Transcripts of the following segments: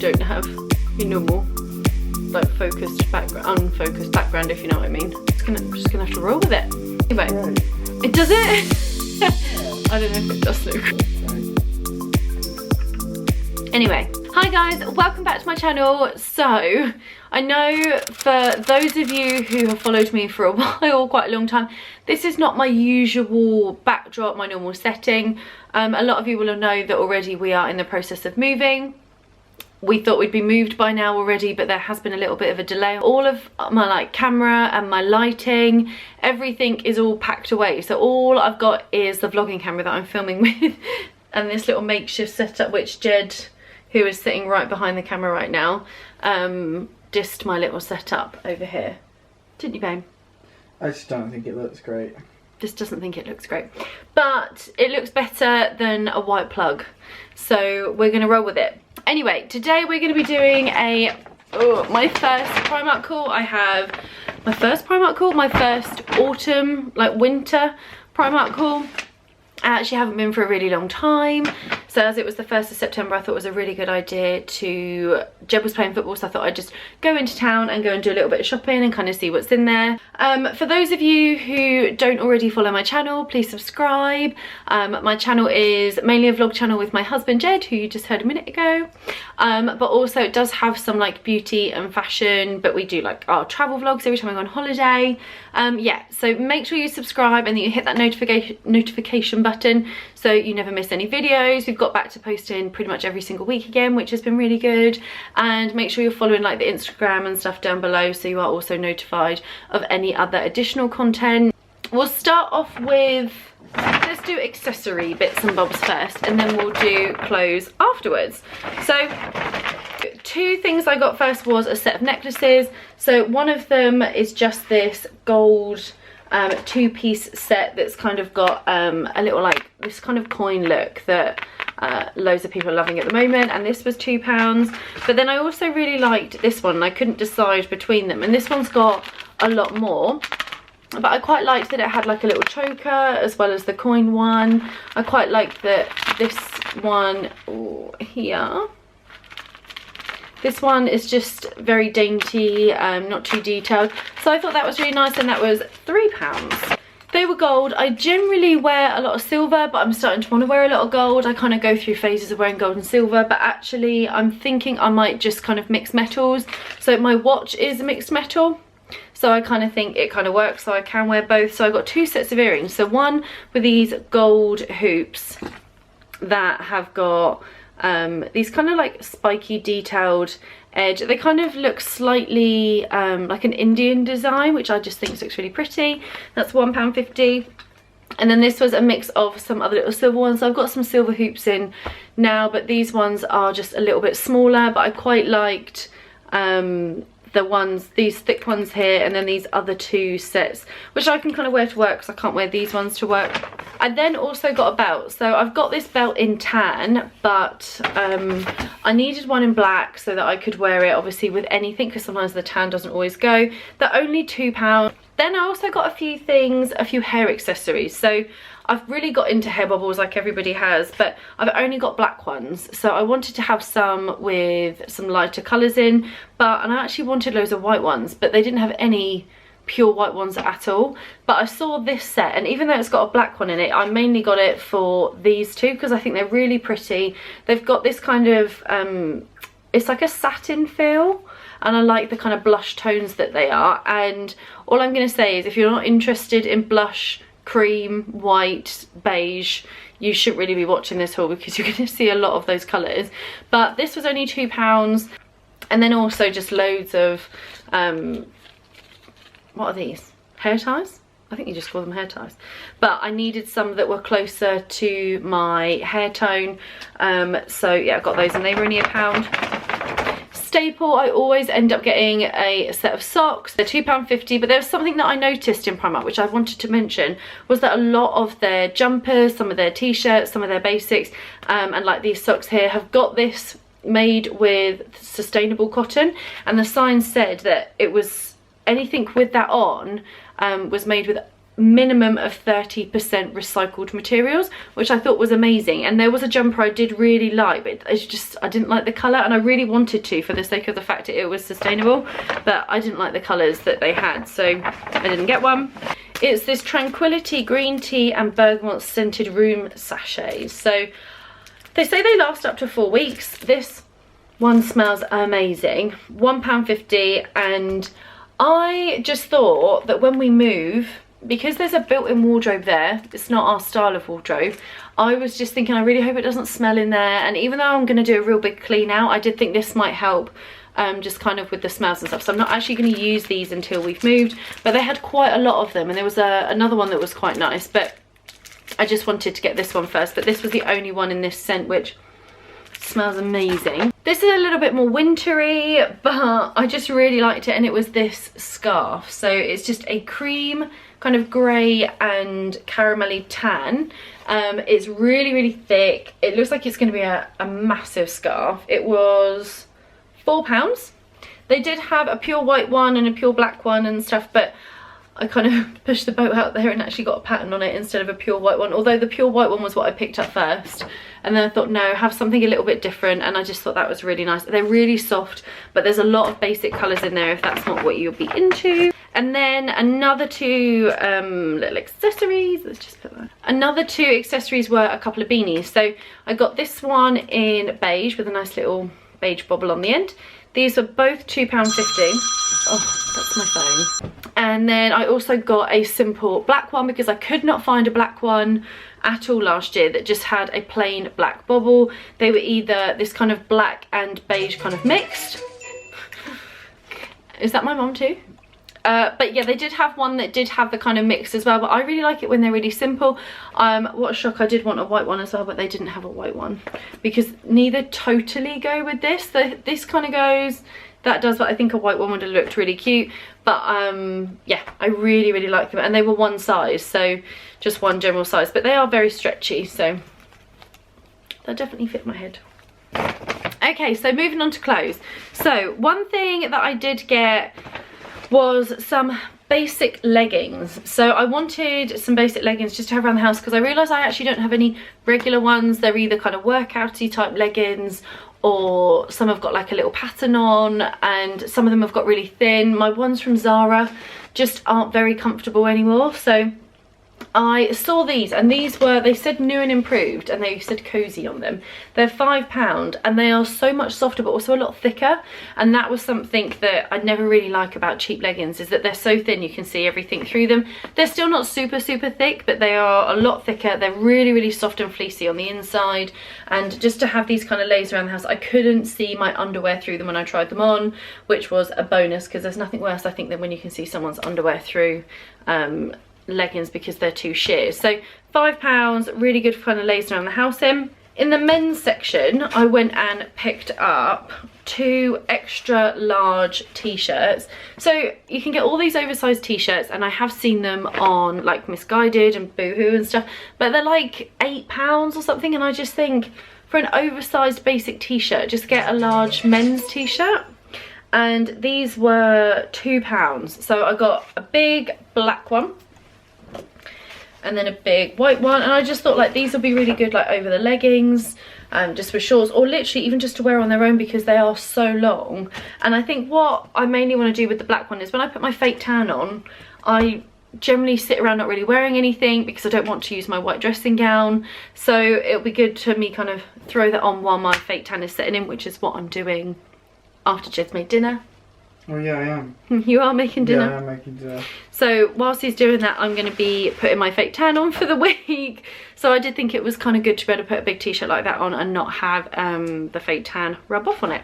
don't have your normal like focused background, unfocused background, if you know what I mean. I'm just gonna have to roll with it. Anyway, it does it. I don't know if it does look. Anyway, hi guys, welcome back to my channel. So I know for those of you who have followed me for a while, quite a long time, this is not my usual backdrop, my normal setting. A lot of you will know that already we are in the process of moving. We thought we'd be moved by now already, but there has been a little bit of a delay. All of my like camera and my lighting, everything is all packed away. So all I've got is the vlogging camera that I'm filming with and this little makeshift setup which Jed, who is sitting right behind the camera right now, dissed my little setup over here. Didn't you, babe? I just don't think it looks great. Just doesn't think it looks great. But it looks better than a white plug. So we're gonna roll with it. Anyway, today we're gonna be doing my first Primark haul. I have my first Primark haul, my first autumn, like winter Primark haul. I actually haven't been for a really long time. So as it was the 1st of September, I thought it was a really good idea to, Jeb was playing football, so I thought I'd just go into town and go and do a little bit of shopping and kind of see what's in there. For those of you who don't already follow my channel, please subscribe. My channel is mainly a vlog channel with my husband Jed, who you just heard a minute ago. But also it does have some like beauty and fashion, but we do like our travel vlogs every time I go on holiday. Yeah, so make sure you subscribe and that you hit that notification button so you never miss any videos. We've got back to posting pretty much every single week again, which has been really good. And make sure you're following like the Instagram and stuff down below so you are also notified of any other additional content. We'll start off with, let's do accessory bits and bobs first, and then we'll do clothes afterwards. So two things I got first was a set of necklaces. So one of them is just this gold two-piece set that's kind of got a little like this kind of coin look that loads of people are loving at the moment, and this was £2. But then I also really liked this one and I couldn't decide between them, and this one's got a lot more, but I quite liked that it had like a little choker as well as the coin one. I quite liked that this one here, this one is just very dainty, not too detailed. So I thought that was really nice, and that was £3. They were gold. I generally wear a lot of silver, but I'm starting to want to wear a lot of gold. I kind of go through phases of wearing gold and silver, but actually I'm thinking I might just kind of mix metals. So my watch is mixed metal, so I kind of think it kind of works, so I can wear both. So I got two sets of earrings. So one with these gold hoops that have got these kind of like spiky detailed edge. They kind of look slightly like an Indian design, which I just think looks really pretty. That's £1.50. And then this was a mix of some other little silver ones. So I've got some silver hoops in now, but these ones are just a little bit smaller. But I quite liked the ones, these thick ones here, and then these other two sets, which I can kind of wear to work because I can't wear these ones to work. I then also got a belt. So I've got this belt in tan, but I needed one in black so that I could wear it obviously with anything, because sometimes the tan doesn't always go. They're only £2. Then I also got a few things, a few hair accessories. So I've really got into hair bubbles like everybody has, but I've only got black ones. So I wanted to have some with some lighter colours in, and I actually wanted loads of white ones, but they didn't have any pure white ones at all. But I saw this set, and even though it's got a black one in it, I mainly got it for these two because I think they're really pretty. They've got this kind of, it's like a satin feel, and I like the kind of blush tones that they are. And all I'm going to say is if you're not interested in blush, cream, white, beige, you shouldn't really be watching this haul because you're going to see a lot of those colours. But this was only £2. And then also just loads of what are these, hair ties? I think you just call them hair ties. But I needed some that were closer to my hair tone, so yeah, I got those and they were only £1. Staple, I always end up getting a set of socks. They're £2.50, but there's something that I noticed in Primark which I wanted to mention, was that a lot of their jumpers, some of their t-shirts, some of their basics, and like these socks here have got this made with sustainable cotton, and the sign said that it was anything with that on was made with minimum of 30% recycled materials, which I thought was amazing. And there was a jumper I did really like, but I didn't like the colour, and I really wanted to for the sake of the fact that it was sustainable, but I didn't like the colours that they had, so I didn't get one. It's this Tranquility green tea and bergamot scented room sachets. So they say they last up to 4 weeks. This one smells amazing. £1.50, and I just thought that when we move, because there's a built-in wardrobe there, it's not our style of wardrobe, I was just thinking I really hope it doesn't smell in there. And even though I'm going to do a real big clean out, I did think this might help just kind of with the smells and stuff. So I'm not actually going to use these until we've moved, but they had quite a lot of them, and there was another one that was quite nice, but I just wanted to get this one first. But this was the only one in this scent, which smells amazing. This is a little bit more wintry, but I just really liked it, and it was this scarf. So it's just a cream kind of grey and caramelly tan. It's really thick. It looks like it's going to be a massive scarf. It was £4. They did have a pure white one and a pure black one and stuff, but I kind of pushed the boat out there and actually got a pattern on it instead of a pure white one, although the pure white one was what I picked up first. And then I thought, no, have something a little bit different, and I just thought that was really nice. They're really soft, but there's a lot of basic colours in there if that's not what you'll be into. And then another two little accessories. Let's just put that. Another two accessories were a couple of beanies. So I got this one in beige with a nice little beige bobble on the end. These are both £2.50. Oh, that's my phone. And then I also got a simple black one because I could not find a black one at all last year that just had a plain black bobble. They were either this kind of black and beige kind of mixed. Is that my mum too? But yeah, they did have one that did have the kind of mix as well, but I really like it when they're really simple. What a shock, I did want a white one as well, but they didn't have a white one because neither totally go with this. This kind of goes, that does, but I think a white one would have looked really cute. But yeah, I really like them, and they were one size, so just one general size, but they are very stretchy, so they'll definitely fit my head. Okay, so moving on to clothes. So one thing that I did get was some basic leggings. So I wanted some basic leggings just to have around the house because I realised I actually don't have any regular ones. They're either kind of workouty type leggings, or some have got like a little pattern on, and some of them have got really thin. My ones from Zara just aren't very comfortable anymore, so I saw these, and these were, they said new and improved, and they said cozy on them. They're £5, and they are so much softer but also a lot thicker, and that was something that I never really like about cheap leggings, is that they're so thin you can see everything through them. They're still not super thick, but they are a lot thicker. They're really soft and fleecy on the inside, and just to have these kind of lays around the house, I couldn't see my underwear through them when I tried them on, which was a bonus because there's nothing worse, I think, than when you can see someone's underwear through leggings because they're too sheer. So £5, really good for kind of lays around the house in. In the men's section, I went and picked up 2 extra large t-shirts. So you can get all these oversized t-shirts, and I have seen them on like Misguided and Boohoo and stuff, but they're like £8 or something, and I just think for an oversized basic t-shirt, just get a large men's t-shirt. And these were £2. So I got a big black one and then a big white one, and I just thought like these would be really good like over the leggings, just with shorts, or literally even just to wear on their own because they are so long. And I think what I mainly want to do with the black one is when I put my fake tan on, I generally sit around not really wearing anything because I don't want to use my white dressing gown, so it'll be good to me kind of throw that on while my fake tan is setting in, which is what I'm doing after Jed's made dinner. Oh yeah, I am. You are making dinner? Yeah, I'm making dinner. So whilst he's doing that, I'm going to be putting my fake tan on for the week. So I did think it was kind of good to be able to put a big t-shirt like that on and not have the fake tan rub off on it.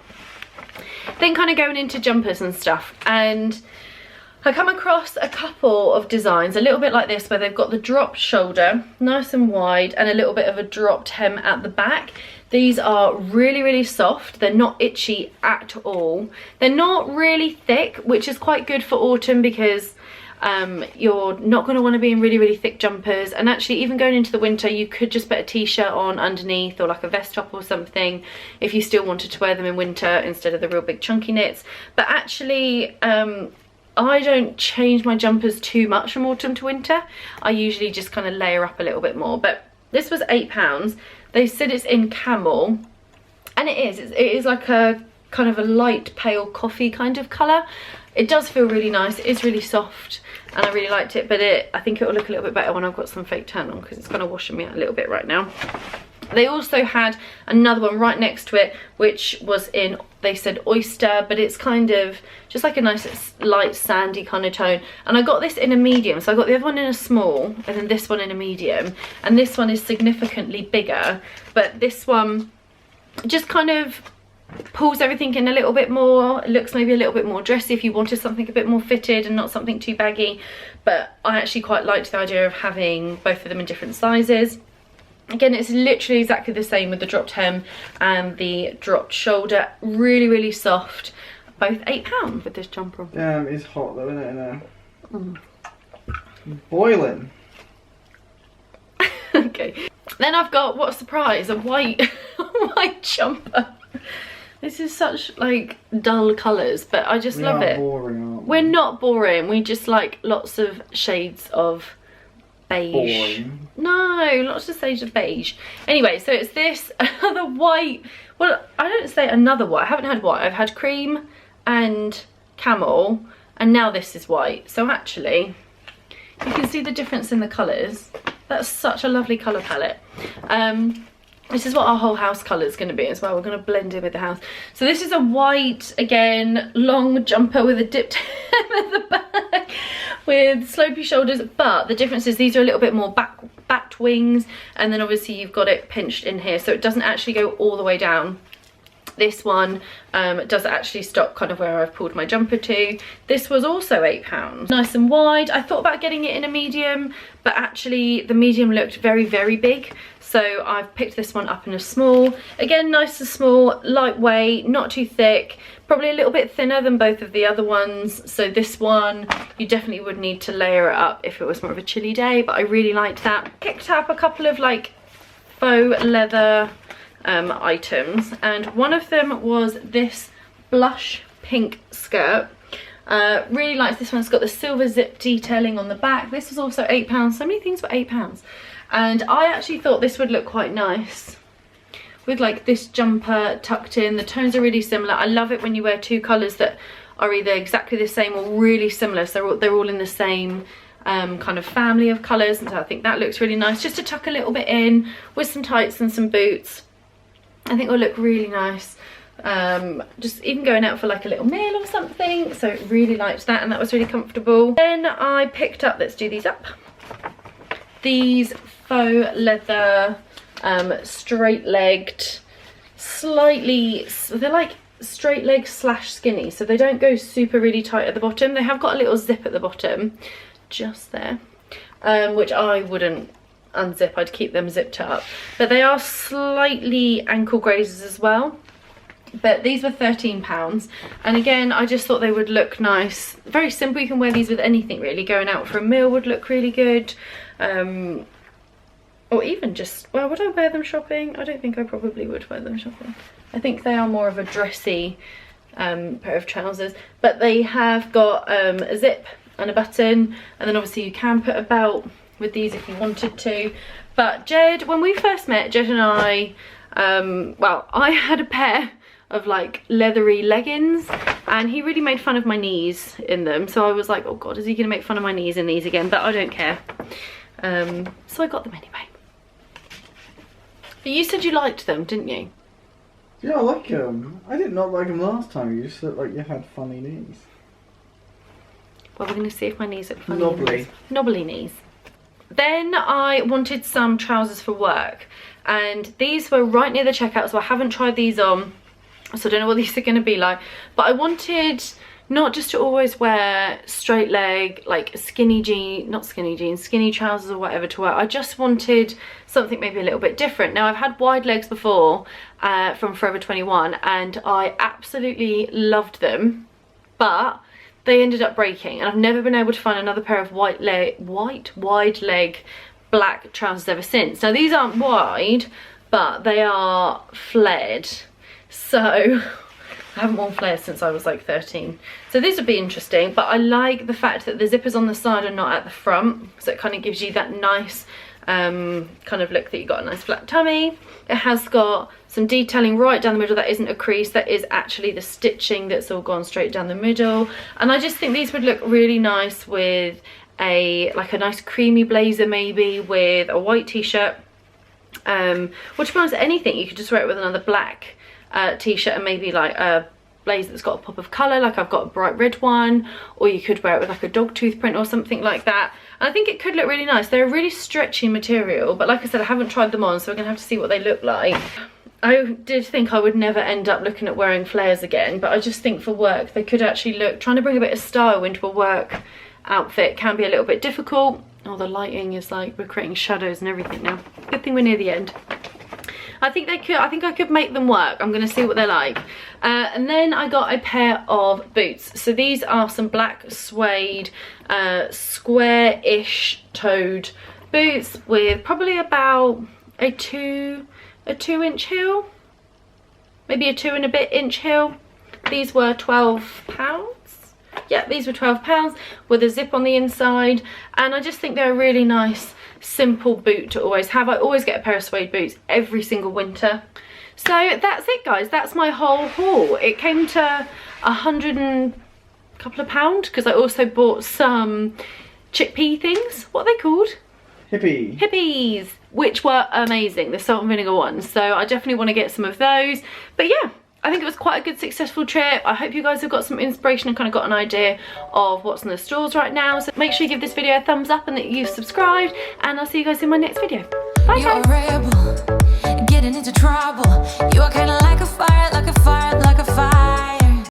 Then kind of going into jumpers and stuff, and I come across a couple of designs a little bit like this where they've got the dropped shoulder, nice and wide, and a little bit of a dropped hem at the back. These are really soft. They're not itchy at all. They're not really thick, which is quite good for autumn because you're not going to want to be in really thick jumpers. And actually, even going into the winter, you could just put a t-shirt on underneath or like a vest top or something if you still wanted to wear them in winter instead of the real big chunky knits. But actually, I don't change my jumpers too much from autumn to winter. I usually just kind of layer up a little bit more, but this was £8. They said it's in camel, and it is like a kind of a light pale coffee kind of colour. It does feel really nice, it is really soft, and I really liked it, but I think it will look a little bit better when I've got some fake tan on, because it's kind of washing me out a little bit right now. They also had another one right next to it, which was in, they said oyster, but it's kind of just like a nice light sandy kind of tone. And I got this in a medium, so I got the other one in a small and then this one in a medium. And this one is significantly bigger, but this one just kind of pulls everything in a little bit more. It looks maybe a little bit more dressy if you wanted something a bit more fitted and not something too baggy. But I actually quite liked the idea of having both of them in different sizes. Again, it's literally exactly the same with the dropped hem and the dropped shoulder. Really, really soft. Both £8 with this jumper on. Damn, it's hot though, isn't it, now? Boiling. Okay. Then I've got, what a surprise, a white, white jumper. This is such like dull colours, but I just love it. Boring, aren't we? We're not boring. We just like lots of shades of beige. Boring. No, lots of shades of beige. Anyway, so it's this, another white. Well, I don't say another white. I haven't had white. I've had cream and camel, and now this is white. So actually, you can see the difference in the colours. That's such a lovely colour palette. This is what our whole house colour is going to be as well. We're going to blend in with the house. So this is a white, again, long jumper with a dipped hem at the back with slopey shoulders. But the difference is these are a little bit more backed wings. And then obviously you've got it pinched in here. So it doesn't actually go all the way down. This one does actually stop kind of where I've pulled my jumper to. This was also £8. Nice and wide. I thought about getting it in a medium, but actually the medium looked very, very big. So I've picked this one up in a small. Again, nice and small, lightweight, not too thick. Probably a little bit thinner than both of the other ones. So this one, you definitely would need to layer it up if it was more of a chilly day, but I really liked that. Picked up a couple of like faux leather items, and one of them was this blush pink skirt. Really liked this one. It's got the silver zip detailing on the back. This was also £8. So many things for £8. And I actually thought this would look quite nice with like this jumper tucked in. The tones are really similar. I love it when you wear two colours that are either exactly the same or really similar, so they're all in the same kind of family of colours, and so I think that looks really nice just to tuck a little bit in with some tights and some boots. I think it will look really nice, just even going out for like a little meal or something. So really liked that, and that was really comfortable. Then I picked up, let's do these up, these faux leather straight-legged, slightly, they're like straight leg slash skinny, so they don't go super really tight at the bottom. They have got a little zip at the bottom just there, which I wouldn't unzip, I'd keep them zipped up, but they are slightly ankle grazers as well. But these were £13, and again I just thought they would look nice, very simple. You can wear these with anything really. Going out for a meal would look really good, or even just, well, would I wear them shopping? I don't think I probably would wear them shopping. I think they are more of a dressy pair of trousers, but they have got a zip and a button, and then obviously you can put a belt with these if you wanted to. But Jed, when we first met, Jed and I, well, I had a pair of like leathery leggings, and he really made fun of my knees in them, so I was like, oh god, is he gonna make fun of my knees in these again? But I don't care. So I got them anyway. But you said you liked them, didn't you? Yeah, I like them. I did not like them last time. You just looked like you had funny knees. Well, we're gonna see if my knees look funny. Knobbly. Knobbly knees. Then I wanted some trousers for work, and these were right near the checkout, so I haven't tried these on, so I don't know what these are going to be like. But I wanted not just to always wear straight leg, like skinny jeans, not skinny jeans, skinny trousers or whatever to wear. I just wanted something maybe a little bit different. Now, I've had wide legs before from Forever 21, and I absolutely loved them, but they ended up breaking, and I've never been able to find another pair of wide leg black trousers ever since. Now, these aren't wide, but they are flared, so I haven't worn flares since I was like 13. So these would be interesting, but I like the fact that the zippers on the side are not at the front. So it kind of gives you that nice kind of look that you got a nice flat tummy. It has got some detailing right down the middle. That isn't a crease, that is actually the stitching that's all gone straight down the middle. And I just think these would look really nice with like a nice creamy blazer, maybe with a white t-shirt. Or to be honest, anything. You could just wear it with another black t-shirt and maybe like a blazer that's got a pop of colour, like I've got a bright red one, or you could wear it with like a dog tooth print or something like that. And I think it could look really nice. They're a really stretchy material, but like I said, I haven't tried them on, so we're gonna have to see what they look like. I did think I would never end up looking at wearing flares again, but I just think for work they could actually look, trying to bring a bit of style into a work outfit can be a little bit difficult. Oh, the lighting is like, we're creating shadows and everything now. Good thing we're near the end. I think I could make them work. I'm gonna see what they're like. And then I got a pair of boots. So these are some black suede square-ish toed boots with probably about a 2-inch heel, maybe a 2 and a bit inch heel. These were £12. Yeah, these were £12 with a zip on the inside, and I just think they're a really nice simple boot to always have. I always get a pair of suede boots every single winter. So that's it, guys. That's my whole haul. It came to £100 and a couple of pounds because I also bought some chickpea things. What are they called? Hippies, which were amazing, the salt and vinegar ones. So I definitely want to get some of those. But yeah, I think it was quite a good successful trip. I hope you guys have got some inspiration and kind of got an idea of what's in the stores right now. So make sure you give this video a thumbs up and that you've subscribed, and I'll see you guys in my next video. Bye guys. You're a rebel, getting into trouble. You are kind of like a fire, like a fire, like a fire.